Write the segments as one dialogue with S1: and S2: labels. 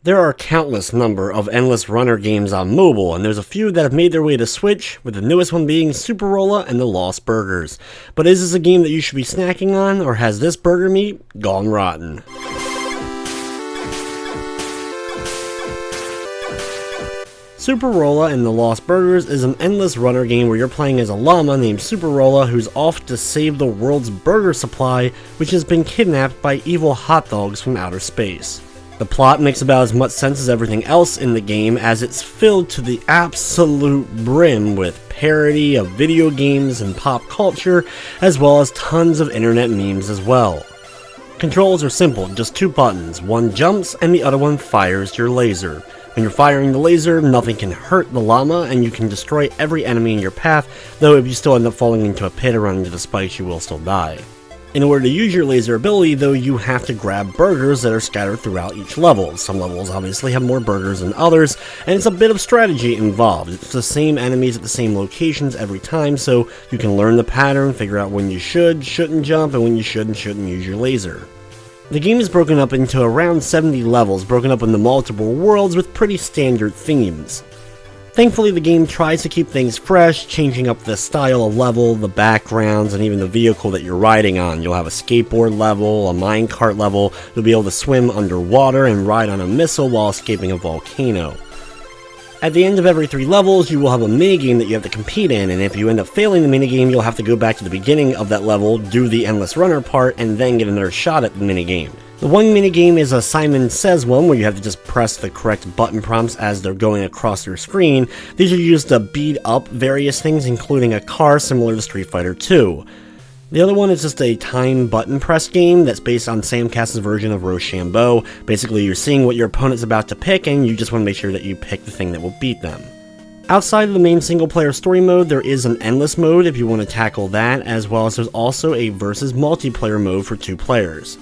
S1: There are a countless number of endless runner games on mobile, and there's a few that have made their way to Switch, with the newest one being Superola and the Lost Burgers. But is this a game that you should be snacking on, or has this burger meat gone rotten? Superola and the Lost Burgers is an endless runner game where you're playing as a llama named Superola who's off to save the world's burger supply, which has been kidnapped by evil hot dogs from outer space. The plot makes about as much sense as everything else in the game, as it's filled to the absolute brim with parody of video games and pop culture, as well as tons of internet memes as well. Controls are simple, just two buttons, one jumps and the other one fires your laser. When you're firing the laser, nothing can hurt the llama and you can destroy every enemy in your path, though if you still end up falling into a pit or run into the spikes you will still die. In order to use your laser ability, though, you have to grab burgers that are scattered throughout each level. Some levels obviously have more burgers than others, and it's a bit of strategy involved. It's the same enemies at the same locations every time, so you can learn the pattern, figure out when you shouldn't jump, and when you should and shouldn't use your laser. The game is broken up into around 70 levels, broken up into multiple worlds with pretty standard themes. Thankfully, the game tries to keep things fresh, changing up the style of level, the backgrounds, and even the vehicle that you're riding on. You'll have a skateboard level, a minecart level, you'll be able to swim underwater and ride on a missile while escaping a volcano. At the end of every 3 levels, you will have a minigame that you have to compete in, and if you end up failing the minigame, you'll have to go back to the beginning of that level, do the endless runner part, and then get another shot at the minigame. The one minigame is a Simon Says one, where you have to just press the correct button prompts as they're going across your screen. These are used to beat up various things, including a car similar to Street Fighter 2. The other one is just a time button press game that's based on Sam Cass's version of Rochambeau. Basically, you're seeing what your opponent's about to pick, and you just want to make sure that you pick the thing that will beat them. Outside of the main single-player story mode, there is an endless mode if you want to tackle that, as well as there's also a versus multiplayer mode for 2 players.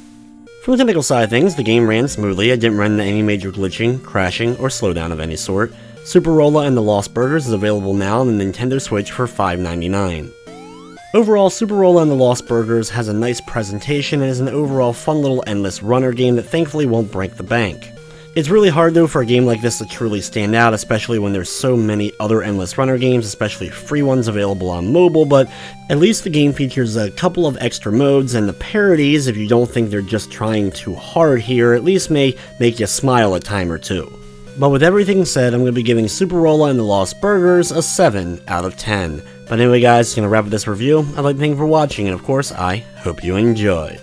S1: From the technical side of things, the game ran smoothly. I didn't run into any major glitching, crashing, or slowdown of any sort. Superola and the Lost Burgers is available now on the Nintendo Switch for $5.99. Overall, Superola and the Lost Burgers has a nice presentation and is an overall fun little endless runner game that thankfully won't break the bank. It's really hard though for a game like this to truly stand out, especially when there's so many other endless runner games, especially free ones available on mobile, but at least the game features a couple of extra modes, and the parodies, if you don't think they're just trying too hard here, at least may make you smile a time or two. But with everything said, I'm going to be giving Superola and the Lost Burgers a 7 out of 10. But anyway guys, going to wrap up this review. I'd like to thank you for watching, and of course, I hope you enjoyed.